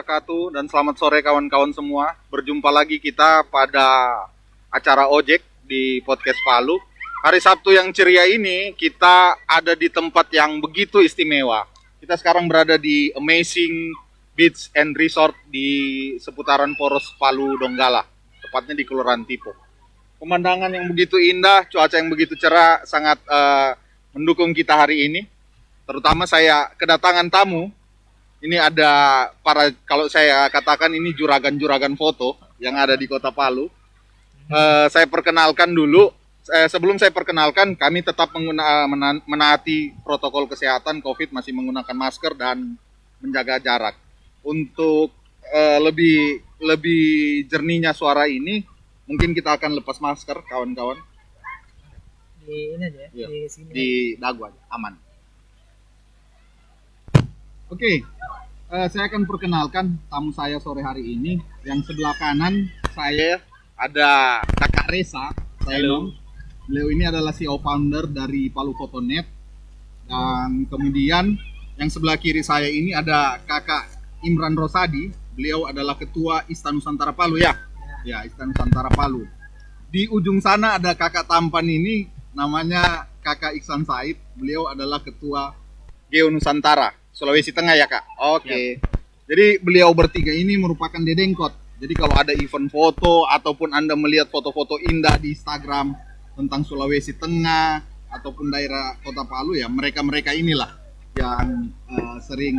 wabarakatuh dan selamat sore kawan-kawan semua. Berjumpa lagi kita pada acara Ojek di Podcast Palu. Hari Sabtu yang ceria ini kita ada di tempat yang begitu istimewa. Kita sekarang berada di Amazing Beach and Resort di seputaran Poros Palu Donggala, tepatnya di Kelurahan Tipo. Pemandangan yang begitu indah, cuaca yang begitu cerah sangat mendukung kita hari ini. Terutama saya kedatangan tamu. Ini ada kalau saya katakan ini juragan-juragan foto yang ada di Kota Palu. Saya perkenalkan dulu. Sebelum saya perkenalkan, kami tetap menaati protokol kesehatan COVID, masih menggunakan masker dan menjaga jarak. Untuk lebih jernihnya suara ini, mungkin kita akan lepas masker, kawan-kawan. Di ini aja, ya, di sini. Di dagu aja, aman. Oke, saya akan perkenalkan tamu saya sore hari ini. Yang sebelah kanan saya ada Kakak Reza. Halo. Beliau ini adalah CEO founder dari Palu Fotonet. Dan kemudian yang sebelah kiri saya ini ada Kakak Imran Rosadi. Beliau adalah Ketua ISTA Nusantara Palu ya. Ya, ISTA Nusantara Palu. Di ujung sana ada Kakak tampan ini, namanya Kakak Iksan Said. Beliau adalah Ketua Geo Nusantara Sulawesi Tengah ya Kak? Oke. Jadi beliau bertiga ini merupakan dedengkot. Jadi kalau ada event foto ataupun Anda melihat foto-foto indah di Instagram tentang Sulawesi Tengah ataupun daerah Kota Palu ya, mereka-mereka inilah yang sering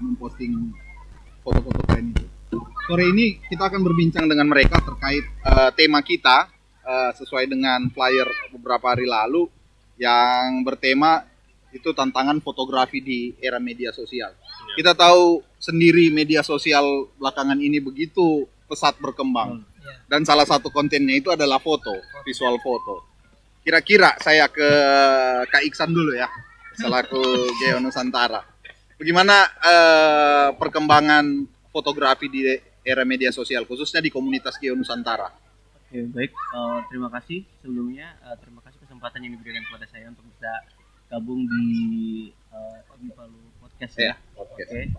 memposting foto-foto keren itu. Sore ini kita akan berbincang dengan mereka terkait tema kita sesuai dengan flyer beberapa hari lalu yang bertema itu tantangan fotografi di era media sosial. Kita tahu sendiri media sosial belakangan ini begitu pesat berkembang. Dan salah satu kontennya itu adalah foto, visual foto. Kira-kira saya ke Kak Iksan dulu ya, selaku Geo Nusantara. Bagaimana perkembangan fotografi di era media sosial, khususnya di komunitas Geo Nusantara? Oke, baik. Terima kasih sebelumnya. Terima kasih kesempatan yang diberikan kepada saya untuk bisa gabung di Palu Podcast ya. Podcast. Oke.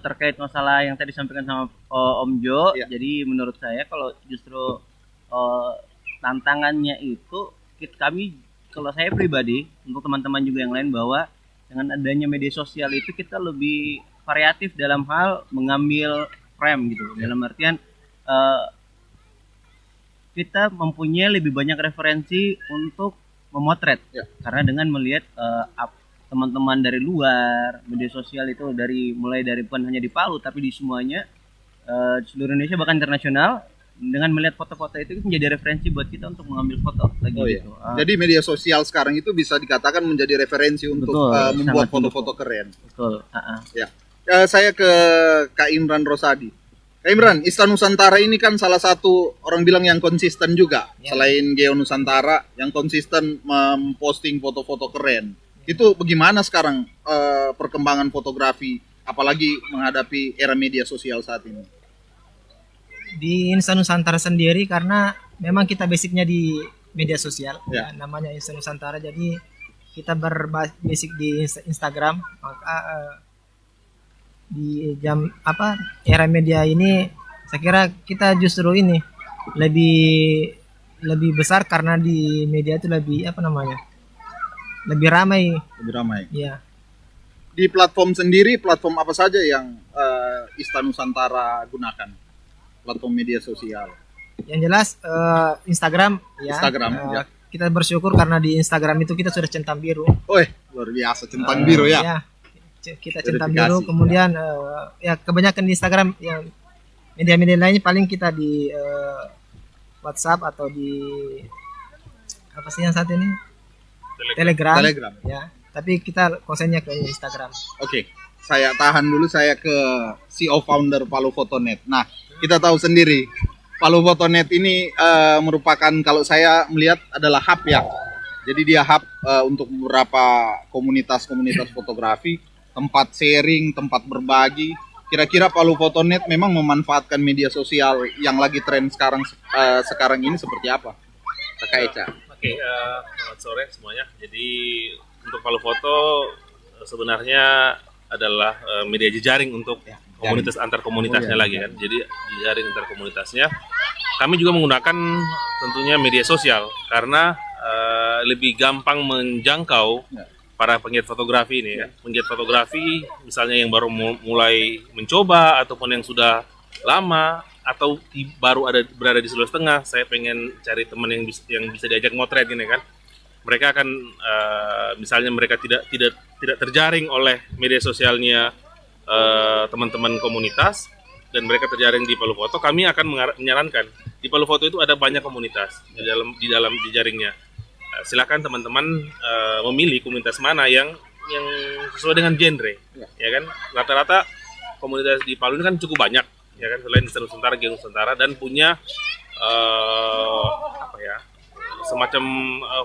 Terkait masalah yang tadi disampaikan sama Om Jo, ya. Jadi menurut saya kalau justru tantangannya itu kalau saya pribadi, untuk teman-teman juga yang lain, bahwa dengan adanya media sosial itu kita lebih variatif dalam hal mengambil frame gitu. Dalam artian kita mempunyai lebih banyak referensi untuk memotret karena dengan melihat teman-teman dari luar, media sosial itu mulai dari bukan hanya di Palu tapi di semuanya, di seluruh Indonesia bahkan internasional, dengan melihat foto-foto itu menjadi referensi buat kita untuk mengambil foto lagi gitu. Jadi media sosial sekarang itu bisa dikatakan menjadi referensi untuk membuat foto-foto keren. Betul. Ya. Saya ke Kak Imran Rosadi. Kak Imran, ISTA Nusantara ini kan salah satu orang bilang yang konsisten juga. Selain Geo Nusantara, yang konsisten memposting foto-foto keren. Itu bagaimana sekarang perkembangan fotografi, apalagi menghadapi era media sosial saat ini? Di ISTA Nusantara sendiri, karena memang kita basicnya di media sosial, namanya ISTA Nusantara, jadi kita berbasic di Instagram. Maka di era media ini saya kira kita justru ini lebih besar karena di media itu lebih lebih ramai. Ya. Di platform sendiri, platform apa saja yang ISTA Nusantara gunakan? Platform media sosial. Yang jelas Instagram ya. Kita bersyukur karena di Instagram itu kita sudah centang biru. Luar biasa, centang biru ya. Kita centang biru, kemudian ya kebanyakan di Instagram, yang media-media lainnya paling kita di WhatsApp atau di apa sih yang saat ini Telegram. Ya, tapi kita konsennya ke Instagram. Oke, saya tahan dulu, saya ke CEO founder Palu Fotonet. Nah, kita tahu sendiri Palu Fotonet ini merupakan, kalau saya melihat, adalah hub ya. Jadi dia hub untuk beberapa komunitas-komunitas fotografi, tempat sharing, tempat berbagi. Kira-kira Palu Fotonet memang memanfaatkan media sosial yang lagi tren sekarang ini seperti apa, Kakak Eca? Oke, selamat sore semuanya. Jadi untuk Palu Foto sebenarnya adalah media jejaring untuk komunitas antar komunitasnya lagi kan. Jadi jaring antar komunitasnya. Kami juga menggunakan tentunya media sosial karena lebih gampang menjangkau para penggiat fotografi ini ya. Penggiat fotografi misalnya yang baru mulai mencoba ataupun yang sudah lama atau baru berada di Sulawesi Tengah, saya pengen cari teman yang bisa diajak motret ini kan. Mereka akan misalnya mereka tidak terjaring oleh media sosialnya teman-teman komunitas dan mereka terjaring di Palu Foto, kami akan menyarankan di Palu Foto itu ada banyak komunitas di jaringnya. Silakan teman-teman memilih komunitas mana yang sesuai dengan genre, ya kan. Rata-rata komunitas di Palu ini kan cukup banyak, ya kan, selain Istana Nusantara, Geong Nusantara, dan punya semacam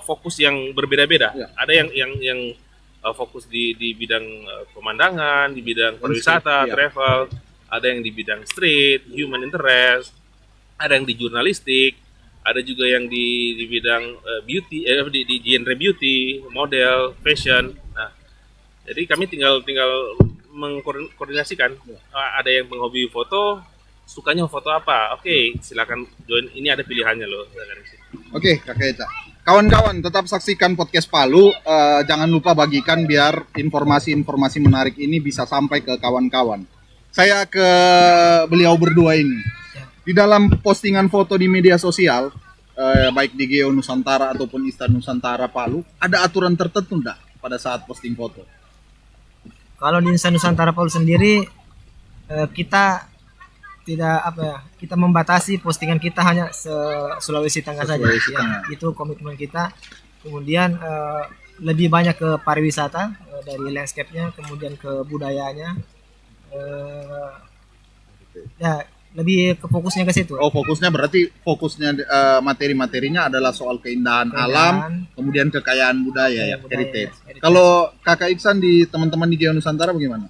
fokus yang berbeda-beda. Ada yang fokus di bidang pemandangan, di bidang pariwisata, travel, ada yang di bidang street, human interest, ada yang di jurnalistik, ada juga yang di bidang beauty, di genre beauty, model, fashion. Nah, jadi kami tinggal mengkoordinasikan. Ada yang penghobi foto, sukanya foto apa? Oke, silakan join. Ini ada pilihannya loh. Oke, Kakak Eca. Kawan-kawan, tetap saksikan podcast Palu. Jangan lupa bagikan biar informasi-informasi menarik ini bisa sampai ke kawan-kawan. Saya ke beliau berdua ini. Di dalam postingan foto di media sosial, baik di Geong Nusantara ataupun Istana Nusantara Palu, ada aturan tertentu enggak pada saat posting foto? Kalau di Istana Nusantara Palu sendiri, kita tidak kita membatasi postingan kita hanya Sulawesi Tengah saja. Ya, itu komitmen kita. Kemudian lebih banyak ke pariwisata, dari landscape-nya, kemudian ke budayanya. Ya, lebih ke fokusnya ke situ. Oh, fokusnya materi-materinya adalah soal keindahan alam, kemudian kekayaan budaya, heritage. Kalau Kakak Iksan di teman-teman di Geong Nusantara bagaimana?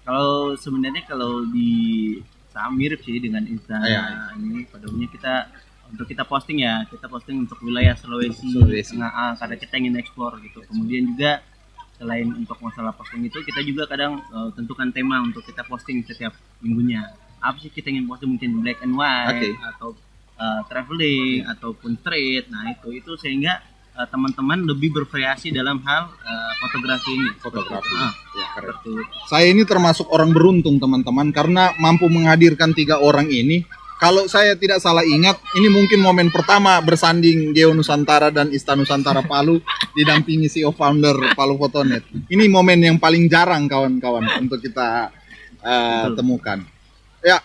Kalau sebenarnya kalau di sama mirip sih dengan Instagram ini, pada umumnya kita posting untuk wilayah Sulawesi Tengah, karena kita ingin ekspor gitu. Kemudian juga selain untuk masalah posting itu, kita juga kadang tentukan tema untuk kita posting setiap minggunya. Apa sih kita ingin posting, mungkin black and white atau traveling ataupun street. Nah itu sehingga teman-teman lebih bervariasi dalam hal fotografi ini. Saya ini termasuk orang beruntung teman-teman, karena mampu menghadirkan 3 orang ini. Kalau saya tidak salah ingat, ini mungkin momen pertama bersanding Geong Nusantara dan Istana Nusantara Palu didampingi CEO founder Palu Fotonet. Ini momen yang paling jarang kawan-kawan untuk kita temukan. Ya,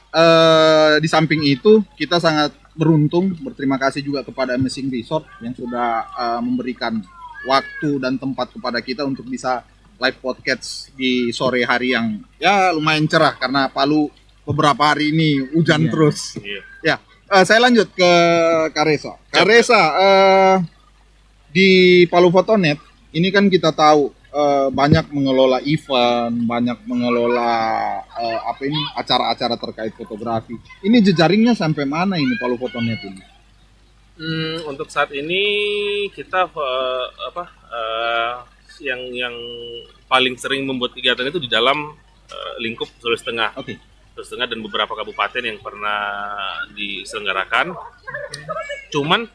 di samping itu kita sangat beruntung, berterima kasih juga kepada Amazing Resort yang sudah memberikan waktu dan tempat kepada kita untuk bisa live podcast di sore hari yang ya lumayan cerah, karena Palu beberapa hari ini hujan terus. Ya, saya lanjut ke Karesa. Karesa, di Palu Fotonet ini kan kita tahu banyak mengelola event, banyak mengelola acara-acara terkait fotografi. Ini jejaringnya sampai mana ini Palu Fotonet ini? Untuk saat ini kita yang paling sering membuat kegiatan itu di dalam lingkup Sulawesi Tengah. Sulawesi Tengah dan beberapa kabupaten yang pernah diselenggarakan. Cuman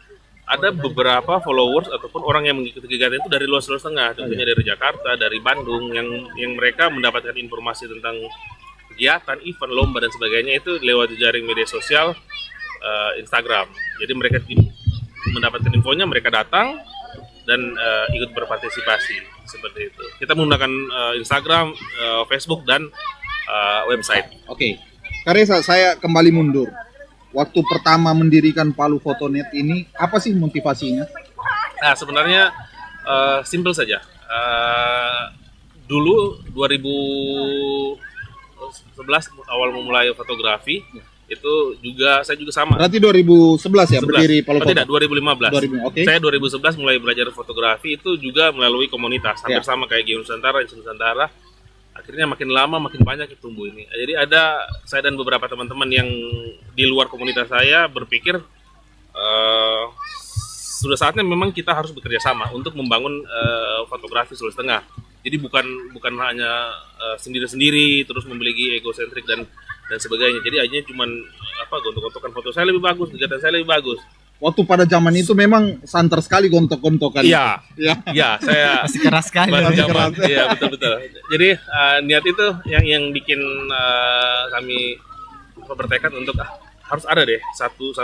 ada beberapa followers ataupun orang yang mengikuti kegiatan itu dari luar Sulawesi Tengah, tentunya dari Jakarta, dari Bandung, yang mereka mendapatkan informasi tentang kegiatan, event, lomba dan sebagainya itu lewat jaring media sosial Instagram. Jadi mereka mendapatkan infonya, mereka datang dan ikut berpartisipasi seperti itu. Kita menggunakan Instagram, Facebook dan website. Karesa, saya kembali mundur. Waktu pertama mendirikan Palu Fotonet ini, apa sih motivasinya? Nah, sebenarnya simple saja. Dulu 2011 awal memulai fotografi, itu saya juga sama. Berarti 2011 ya berdiri Palu Foto? Tidak, 2015. Saya 2011 mulai belajar fotografi itu juga melalui komunitas, hampir sama kayak Geong Nusantara, Istana Nusantara. Akhirnya makin lama makin banyak tumbuh ini. Jadi ada saya dan beberapa teman-teman yang di luar komunitas saya berpikir sudah saatnya memang kita harus bekerja sama untuk membangun fotografi Sulawesi Tengah. Jadi bukan hanya sendiri-sendiri terus memiliki egosentrik dan sebagainya. Jadi akhirnya cuman gontok-gontokan foto saya lebih bagus, kegiatan saya lebih bagus. Waktu pada zaman itu memang santer sekali gontok-gontokan. Iya. Iya, saya masih keras sekali. Iya, betul. Jadi niat itu yang bikin kami bertekad untuk harus ada deh satu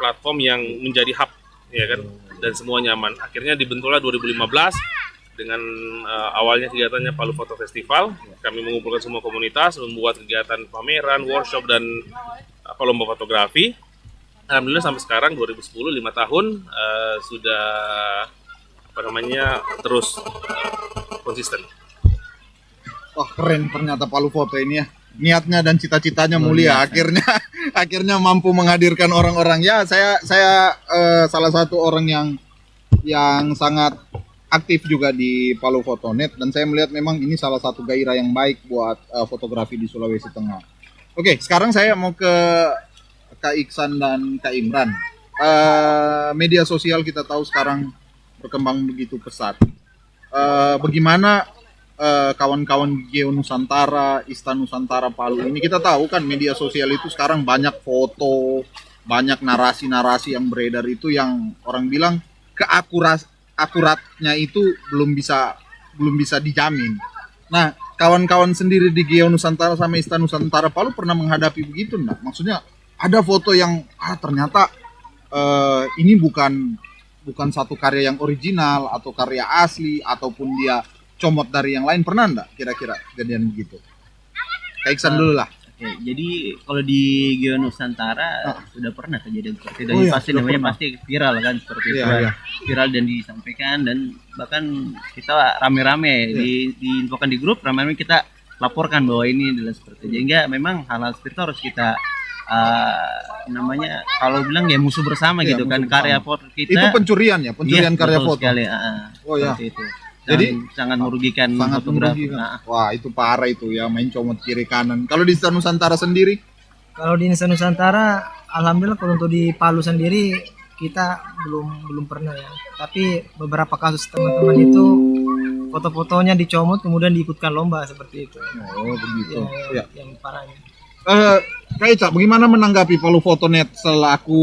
platform yang menjadi hub, ya kan, dan semua nyaman. Akhirnya dibentuklah 2015 dengan awalnya kegiatannya Palu Foto Festival. Kami mengumpulkan semua komunitas, membuat kegiatan pameran, workshop dan lomba fotografi. Alhamdulillah sampai sekarang 2010, 5 tahun sudah terus konsisten. Wah, keren ternyata Palu Foto ini ya. Niatnya dan cita-citanya mulia. Akhirnya mampu menghadirkan orang-orang. Ya, saya salah satu orang yang sangat aktif juga di Palu Fotonet, dan saya melihat memang ini salah satu gairah yang baik buat fotografi di Sulawesi Tengah. Oke, sekarang saya mau ke Kak Iksan dan Kak Imran. Media sosial kita tahu sekarang berkembang begitu pesat. Bagaimana kawan-kawan Geo Nusantara, Ista Nusantara Palu ini, kita tahu kan media sosial itu sekarang banyak foto, banyak narasi-narasi yang beredar itu yang orang bilang akuratnya itu belum bisa dijamin. Nah, kawan-kawan sendiri di Geo Nusantara sama Ista Nusantara Palu pernah menghadapi begitu enggak? Maksudnya ada foto yang ternyata ini bukan satu karya yang original atau karya asli ataupun dia comot dari yang lain, pernah enggak kira-kira kejadian begitu? Kayak Iksan dulu lah. Oke, jadi kalau di Geo Nusantara sudah pernah kejadian seperti itu. Pasti namanya pasti viral kan seperti itu. Viral dan disampaikan, dan bahkan kita rame-rame diinfokan di grup, rame-rame kita laporkan bahwa ini adalah seperti itu. Sehingga memang hal-hal seperti itu harus kita kalau bilang ya musuh bersama gitu kan, karya foto kita itu pencurian karya foto sekali, itu. Jadi sangat merugikan fotografer. Wah, itu parah itu ya, main comot kiri kanan. Kalau di Nusantara sendiri? Kalau di Nusantara, alhamdulillah kalau untuk di Palu sendiri kita belum pernah ya. Tapi beberapa kasus teman-teman itu foto-fotonya dicomot kemudian diikutkan lomba seperti itu. Oh, begitu. Ya. Yang parahnya. Kak Ica, bagaimana menanggapi Palu Fotonet selaku,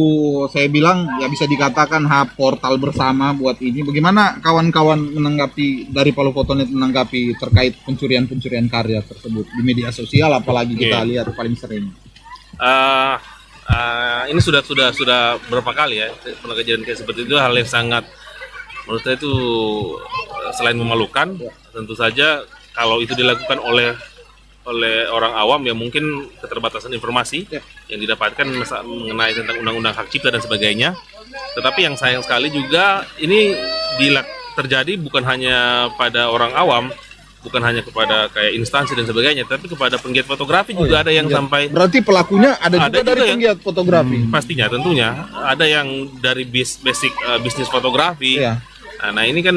saya bilang ya bisa dikatakan hub portal bersama buat ini. Bagaimana kawan-kawan menanggapi dari Palu Fotonet menanggapi terkait pencurian karya tersebut di media sosial, apalagi kita lihat paling sering? Ini sudah berapa kali ya pernah kejadian kayak seperti itu. Hal yang sangat menurut saya itu selain memalukan, tentu saja kalau itu dilakukan oleh orang awam ya mungkin keterbatasan informasi yang didapatkan mengenai tentang undang-undang hak cipta dan sebagainya. Tetapi yang sayang sekali juga ini terjadi bukan hanya pada orang awam, bukan hanya kepada kayak instansi dan sebagainya, tapi kepada penggiat fotografi juga ada yang sampai. Berarti pelakunya ada juga dari penggiat fotografi. Pastinya, tentunya ada yang dari basic bisnis fotografi. Nah ini kan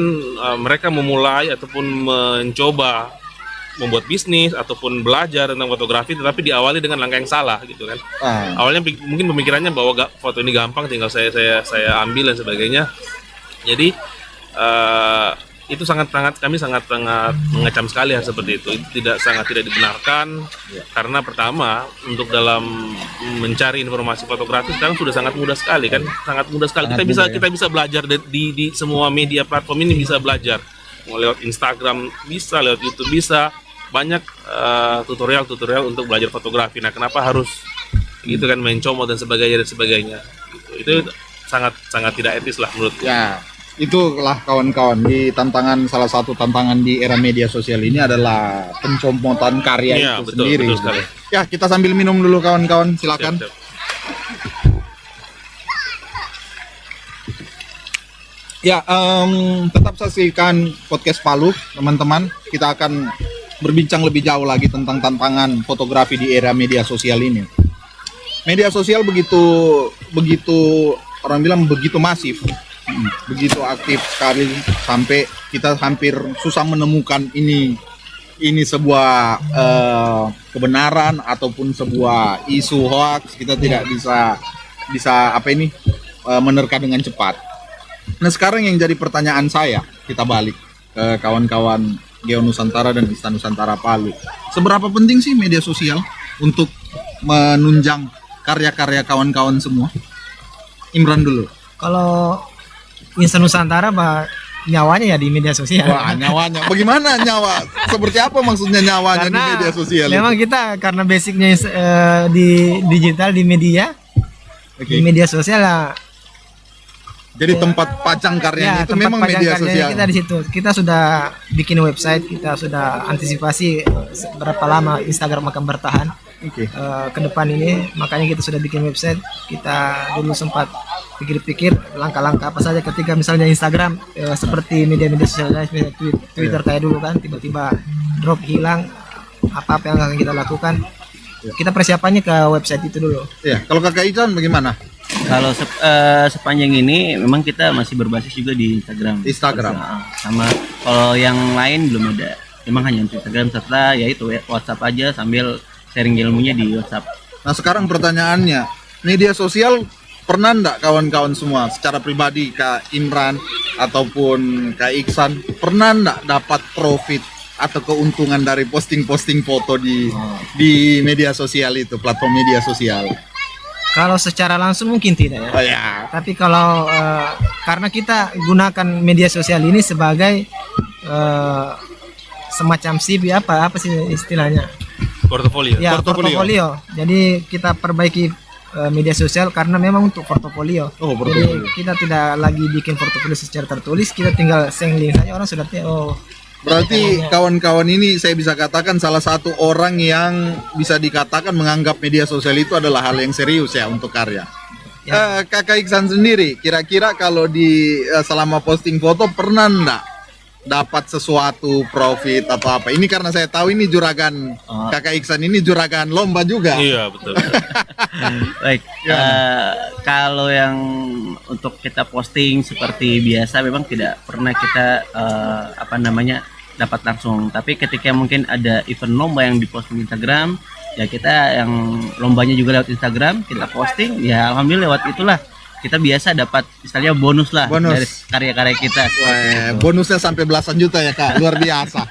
mereka memulai ataupun mencoba membuat bisnis ataupun belajar tentang fotografi, tetapi diawali dengan langkah yang salah gitu kan. Awalnya mungkin pemikirannya bahwa foto ini gampang, tinggal saya ambil dan sebagainya. Jadi itu kami sangat mengecam sekali hal seperti itu. Itu sangat tidak dibenarkan, karena pertama untuk dalam mencari informasi fotografi sekarang sudah sangat mudah sekali kan, sangat mudah sekali. Kita bisa belajar di semua media platform ini, bisa belajar. Mau lewat Instagram bisa, lewat YouTube bisa, banyak tutorial untuk belajar fotografi. Nah, kenapa harus gitu kan, main comot dan sebagainya. Itu sangat tidak etis lah menurutku. Ya, itulah kawan-kawan, salah satu tantangan di era media sosial ini adalah pencomotan karya itu sendiri. Betul sekali. Ya, kita sambil minum dulu kawan-kawan, silakan. Siap. Ya, tetap saksikan podcast Palu, teman-teman. Kita akan berbincang lebih jauh lagi tentang tantangan fotografi di era media sosial ini. Media sosial begitu orang bilang begitu masif, begitu aktif sekali, sampai kita hampir susah menemukan ini sebuah kebenaran ataupun sebuah isu hoax. Kita tidak bisa menerka dengan cepat. Nah, sekarang yang jadi pertanyaan saya, kita balik ke kawan-kawan Geonusantara dan Istanusantara Palu. Seberapa penting sih media sosial untuk menunjang karya-karya kawan-kawan semua? Imran dulu. Kalau Insan Nusantara nyawanya ya di media sosial. Wah, nyawanya. Bagaimana nyawa? Seperti apa maksudnya nyawanya di media sosial? Memang kita karena basicnya di digital, di media, Oke. di media sosial lah. Jadi tempat pajang karyanya itu tempat memang pajang media karyanya sosial. kita di situ. Kita sudah bikin website, kita sudah antisipasi berapa lama Instagram akan bertahan. Oke. Ke depan ini, makanya kita sudah bikin website. Kita dulu sempat pikir-pikir langkah-langkah apa saja ketika misalnya Instagram seperti media-media sosial lain, Twitter kayak dulu kan tiba-tiba drop hilang, apa-apa yang akan kita lakukan, kita persiapannya ke website itu dulu. Ya, kalau Kakak Ican bagaimana? Kalau sepanjang ini memang kita masih berbasis juga di Instagram. Sama kalau yang lain belum ada. Memang hanya untuk Instagram serta yaitu WhatsApp aja sambil sharing ilmunya di WhatsApp. Nah, sekarang pertanyaannya, media sosial pernah enggak kawan-kawan semua secara pribadi Kak Imran ataupun Kak Iksan pernah enggak dapat profit atau keuntungan dari posting-posting foto di media sosial itu, platform media sosial? Kalau secara langsung mungkin tidak ya. Oh, ya. Tapi kalau karena kita gunakan media sosial ini sebagai semacam CV, apa sih istilahnya? Portofolio. Ya, portofolio. Jadi kita perbaiki media sosial karena memang untuk portofolio. Oh, portofolio. Jadi kita tidak lagi bikin portofolio secara tertulis, kita tinggal share link saja, orang sudah tahu. Berarti kawan-kawan ini saya bisa katakan salah satu orang yang bisa dikatakan menganggap media sosial itu adalah hal yang serius ya untuk karya. Ya. Kakak Iksan sendiri, kira-kira kalau di selama posting foto pernah enggak dapat sesuatu profit atau apa? Ini karena saya tahu ini juragan Kakak Iksan ini juragan lomba juga. Iya, betul. Baik, kalau yang untuk kita posting seperti biasa memang tidak pernah kita dapat langsung. Tapi ketika mungkin ada event lomba yang diposting di Instagram, ya kita yang lombanya juga lewat Instagram, kita posting, ya alhamdulillah lewat itulah kita biasa dapat istilahnya bonus dari karya-karya kita. Wah, bonusnya sampai belasan juta ya Kak, luar biasa.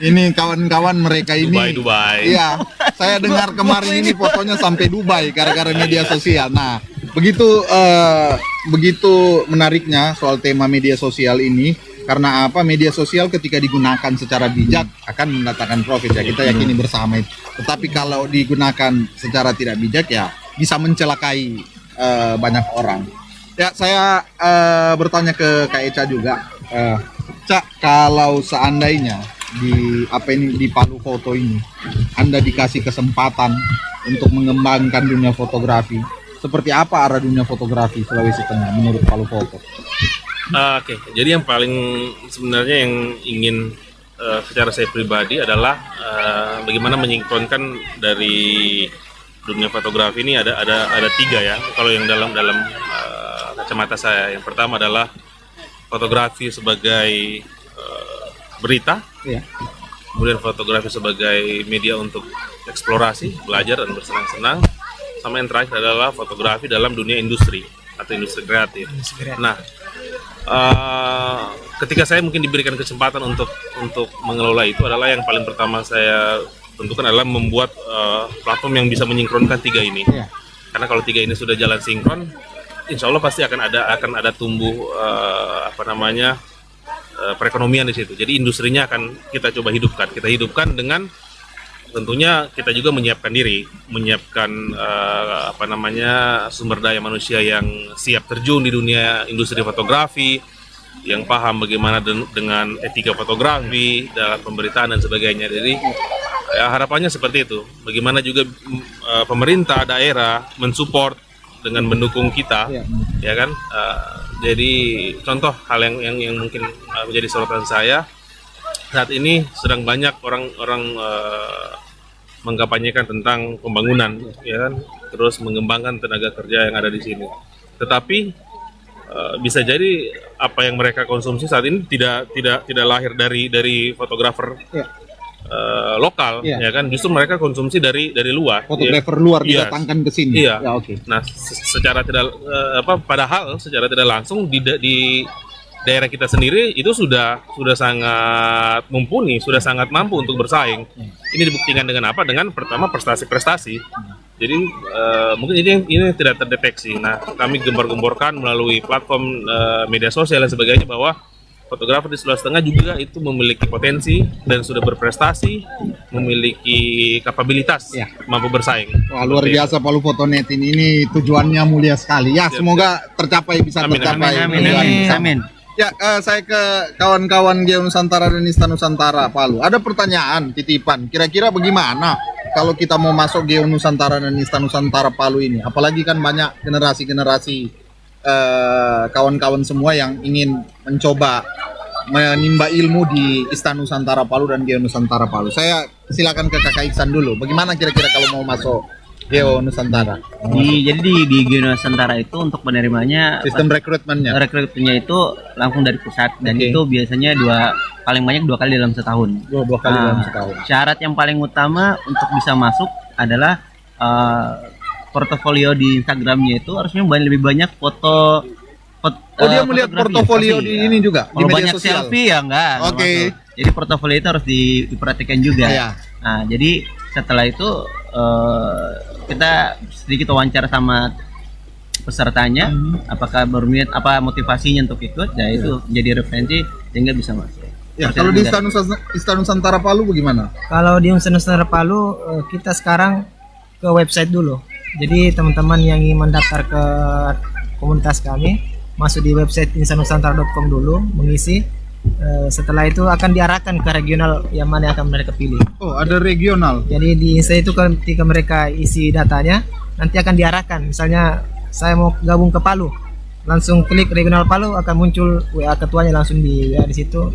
Ini kawan-kawan mereka ini. Dubai. Iya, saya dengar kemarin ini fotonya sampai Dubai gara-gara media sosial. Nah, begitu menariknya soal tema media sosial ini. Karena apa? Media sosial ketika digunakan secara bijak akan mendatangkan profit ya, kita yakini bersama itu. Tetapi kalau digunakan secara tidak bijak ya bisa mencelakai banyak orang. Ya, saya bertanya ke Kak Eca juga. Cak, kalau seandainya di Palu Foto ini Anda dikasih kesempatan untuk mengembangkan dunia fotografi, seperti apa arah dunia fotografi Sulawesi Tengah menurut Palu Foto? Oke, jadi yang paling sebenarnya yang ingin secara saya pribadi adalah bagaimana menyinkronkan dari dunia fotografi ini ada tiga ya. Kalau yang dalam kacamata saya, yang pertama adalah fotografi sebagai berita, Ya. kemudian fotografi sebagai media untuk eksplorasi, belajar dan bersenang-senang, sama yang terakhir adalah fotografi dalam dunia industri atau industri kreatif. Nah, ketika saya mungkin diberikan kesempatan untuk mengelola itu adalah yang paling pertama saya tentukan adalah membuat platform yang bisa menyinkronkan tiga ini. Ya. Karena kalau tiga ini sudah jalan sinkron, insya Allah pasti akan ada tumbuh perekonomian di situ. Jadi industrinya akan kita coba hidupkan. Kita hidupkan dengan tentunya kita juga menyiapkan sumber daya manusia yang siap terjun di dunia industri fotografi, yang paham bagaimana dengan etika fotografi dalam pemberitaan dan sebagainya. Jadi ya, harapannya seperti itu. Bagaimana juga pemerintah daerah mensupport dengan mendukung kita, ya kan? Jadi contoh hal yang mungkin menjadi sorotan saya saat ini sedang banyak orang mengkampanyekan tentang pembangunan, ya kan, terus mengembangkan tenaga kerja yang ada di sini. Tetapi bisa jadi apa yang mereka konsumsi saat ini tidak lahir dari fotografer lokal, ya kan, justru mereka konsumsi dari luar. Fotografer luar Yes. didatangkan ke sini. Iya. Ya, oke. Nah, secara tidak padahal secara tidak langsung daerah kita sendiri itu sudah sangat mumpuni, sudah sangat mampu untuk bersaing. Ini dibuktikan dengan apa? Dengan pertama prestasi-prestasi. Jadi mungkin ini tidak terdeteksi. Nah, kami gembar-gemborkan melalui platform media sosial dan sebagainya bahwa fotografer di Sulawesi Tengah juga itu memiliki potensi dan sudah berprestasi, memiliki kapabilitas mampu bersaing. Wah, luar biasa Palu Fotonet ini tujuannya mulia sekali. Ya, semoga tercapai, bisa tercapai. Amin. Ya, saya ke kawan-kawan Geo Nusantara dan Ista Nusantara Palu. Ada pertanyaan titipan. Kira-kira bagaimana kalau kita mau masuk Geo Nusantara dan Ista Nusantara Palu ini? Apalagi kan banyak generasi-generasi kawan-kawan semua yang ingin mencoba menimba ilmu di Ista Nusantara Palu dan Geo Nusantara Palu. Saya silakan ke Kakak Iksan dulu. Bagaimana kira-kira kalau mau masuk Geo Nusantara? Jadi di Geo Nusantara itu untuk penerimanya Sistem rekrutmennya itu langsung dari pusat dan itu biasanya paling banyak 2 kali dalam setahun. Dua kali dalam setahun. Syarat yang paling utama untuk bisa masuk adalah portofolio di Instagramnya itu harusnya lebih banyak foto. Dia melihat portofolio di ini juga di media banyak sosial. Selfie ya enggak. Oke. Jadi portofolio itu harus diperhatikan juga. Nah, jadi setelah itu kita sedikit wawancara sama pesertanya, apakah berminat, apa motivasinya untuk ikut, ya itu jadi referensi sehingga bisa masuk. Ya, kalau di Ista Nusantara Palu bagaimana? Kalau di Ista Nusantara Palu kita sekarang ke website dulu. Jadi teman-teman yang ingin mendaftar ke komunitas kami masuk di website insanusantara.com dulu, mengisi. Setelah itu akan diarahkan ke regional yang mana yang akan mereka pilih. Oh, ada regional. Jadi di Insta itu ketika mereka isi datanya, nanti akan diarahkan. Misalnya saya mau gabung ke Palu, langsung klik regional Palu, akan muncul WA ketuanya langsung di WA di situ.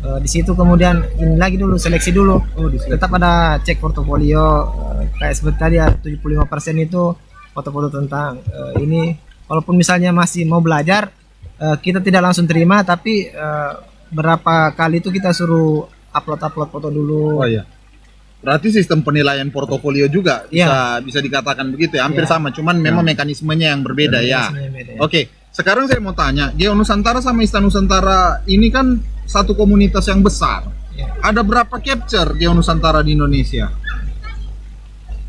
Di situ kemudian ini lagi dulu, seleksi dulu. Tetap ada cek portofolio. Kayak seperti tadi 75% itu foto-foto tentang ini. Walaupun misalnya masih mau belajar, kita tidak langsung terima, tapi berapa kali itu kita suruh upload foto dulu. Oh iya. Berarti sistem penilaian portofolio juga bisa dikatakan begitu ya, hampir sama, cuman memang mekanismenya yang berbeda ya. Oke, sekarang saya mau tanya, Geo Nusantara sama Ista Nusantara ini kan satu komunitas yang besar. Ada berapa capture Geo Nusantara di Indonesia?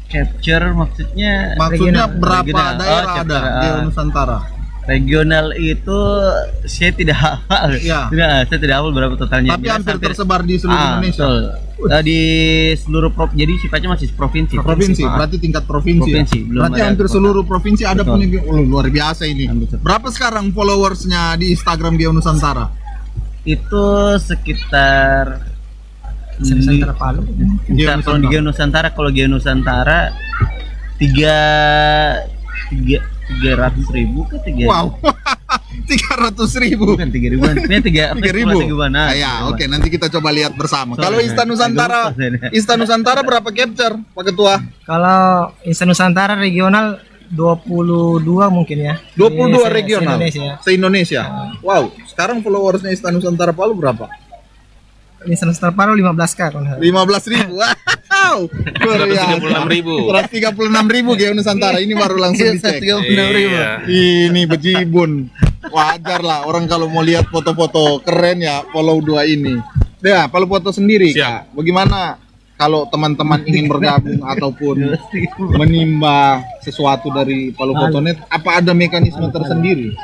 Capture maksudnya berapa regional. daerah ada Geo Nusantara? Regional itu saya tidak hafal. Saya tidak hafal berapa totalnya. Tapi hampir tersebar di seluruh Indonesia. Di seluruh jadi sifatnya masih provinsi. Berarti tingkat provinsi. Berarti hampir seluruh provinsi ada punya. Luar biasa ini. Berapa sekarang followersnya di Instagram Geo Nusantara? Itu sekitar Nusantara Palu. Kalau Geo Nusantara 300.000 ke 3. Wow. 300.000. Bukan 3.000-an. Ini 3.000. Oke, nanti kita coba lihat bersama. Kalau Ista Nusantara berapa capture, Pak Ketua? Kalau Ista Nusantara regional 22 mungkin ya. 22 regional se-Indonesia. Wow, sekarang followersnya Ista Nusantara Palu berapa? Ista Nusantara Palu 15.000 kan. 15.000. Wow. 136.000 Geo Nusantara. Ini baru langsung dicek. 136.000. Ini bejibun. Wajar lah orang kalau mau lihat foto-foto keren ya follow dua ini. Ya, Palu Foto sendiri, Kak. Bagaimana kalau teman-teman ingin bergabung ataupun menimba sesuatu dari Palu Fotonet, apa ada mekanisme tersendiri?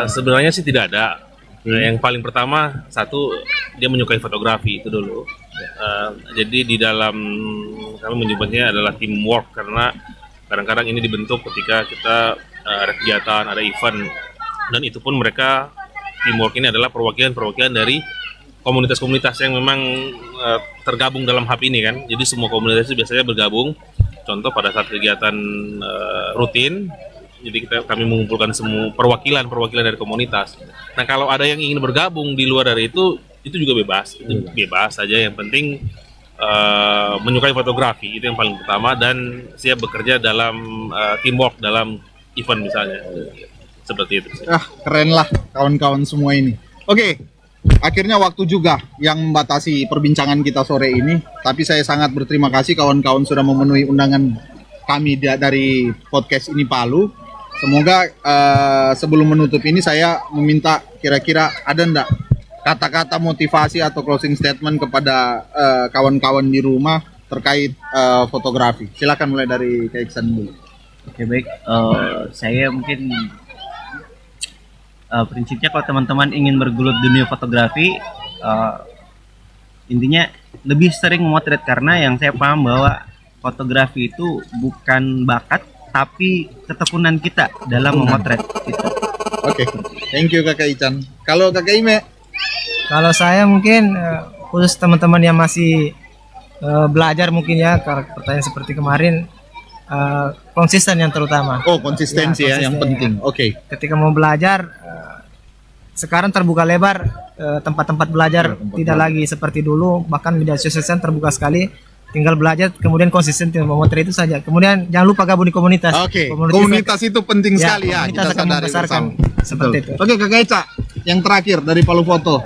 Sebenarnya sih tidak ada. Yang paling pertama, satu, dia menyukai fotografi itu dulu. Jadi di dalam kami menyebutnya adalah teamwork, karena kadang-kadang ini dibentuk ketika kita ada kegiatan, ada event, dan itu pun mereka teamwork ini adalah perwakilan dari komunitas-komunitas yang memang tergabung dalam hub ini kan. Jadi semua komunitas itu biasanya bergabung. Contoh pada saat kegiatan rutin, jadi kami mengumpulkan semua perwakilan dari komunitas. Nah, kalau ada yang ingin bergabung di luar dari itu juga bebas. Itu bebas saja. Yang penting menyukai fotografi, itu yang paling pertama, dan siap bekerja dalam teamwork dalam event misalnya. Seperti itu. Keren lah kawan-kawan semua ini. Oke. Akhirnya waktu juga yang membatasi perbincangan kita sore ini. Tapi saya sangat berterima kasih kawan-kawan sudah memenuhi undangan kami dari podcast ini Palu. Semoga sebelum menutup ini saya meminta kira-kira ada ndak kata-kata motivasi atau closing statement kepada kawan-kawan di rumah terkait fotografi. Silakan mulai dari Kak Iksan dulu. Oke, baik. Saya mungkin prinsipnya kalau teman-teman ingin bergelut dunia fotografi, intinya lebih sering memotret, karena yang saya paham bahwa fotografi itu bukan bakat tapi ketekunan kita dalam memotret gitu. Oke, thank you Kakak Ican. Kalau Kakak Ime? Kalau saya mungkin khusus teman-teman yang masih belajar mungkin ya, pertanyaan seperti kemarin, konsisten yang terutama. Oh, konsistensi ya, yang penting. Oke. Ketika mau belajar, sekarang terbuka lebar tempat-tempat belajar, tidak lagi seperti dulu, bahkan media sosial terbuka sekali. Tinggal belajar, kemudian konsisten memotret itu saja. Kemudian jangan lupa gabung di komunitas. Oke, komunitas itu penting sekali ya. Kita akan membesarkan seperti itu. Oke, Kakak Eca, yang terakhir dari Palu Foto,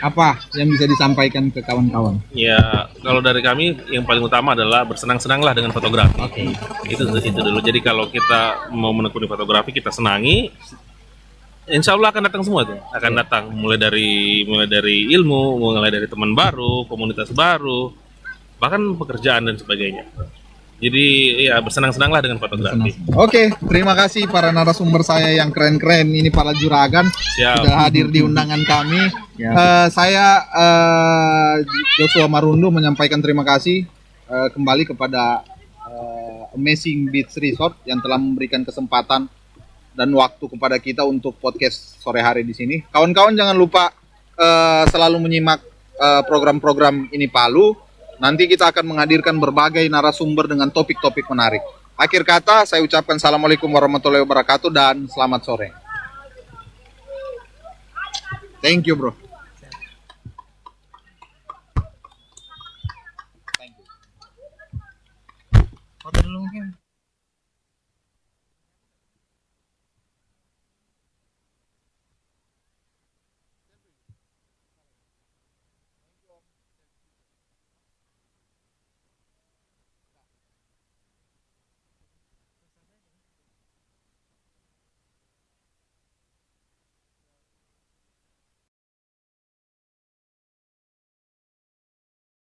apa yang bisa disampaikan ke kawan-kawan? Ya, kalau dari kami yang paling utama adalah bersenang-senanglah dengan fotografi. Oke. Itu dulu. Jadi kalau kita mau menekuni fotografi, kita senangi, insya Allah akan datang semua tuh. Akan datang mulai dari ilmu, mulai dari teman baru, komunitas baru, bahkan pekerjaan dan sebagainya. Jadi ya bersenang-senanglah dengan fotografi. Oke, terima kasih para narasumber saya yang keren-keren ini, para juragan. Siap. Sudah hadir di undangan kami. Saya Joshua Marundu menyampaikan terima kasih kembali kepada Amazing Beach Resort yang telah memberikan kesempatan dan waktu kepada kita untuk podcast sore hari di sini. Kawan-kawan jangan lupa selalu menyimak program-program Ini Palu. Nanti kita akan menghadirkan berbagai narasumber dengan topik-topik menarik. Akhir kata, saya ucapkan Assalamualaikum warahmatullahi wabarakatuh dan selamat sore. Thank you, bro.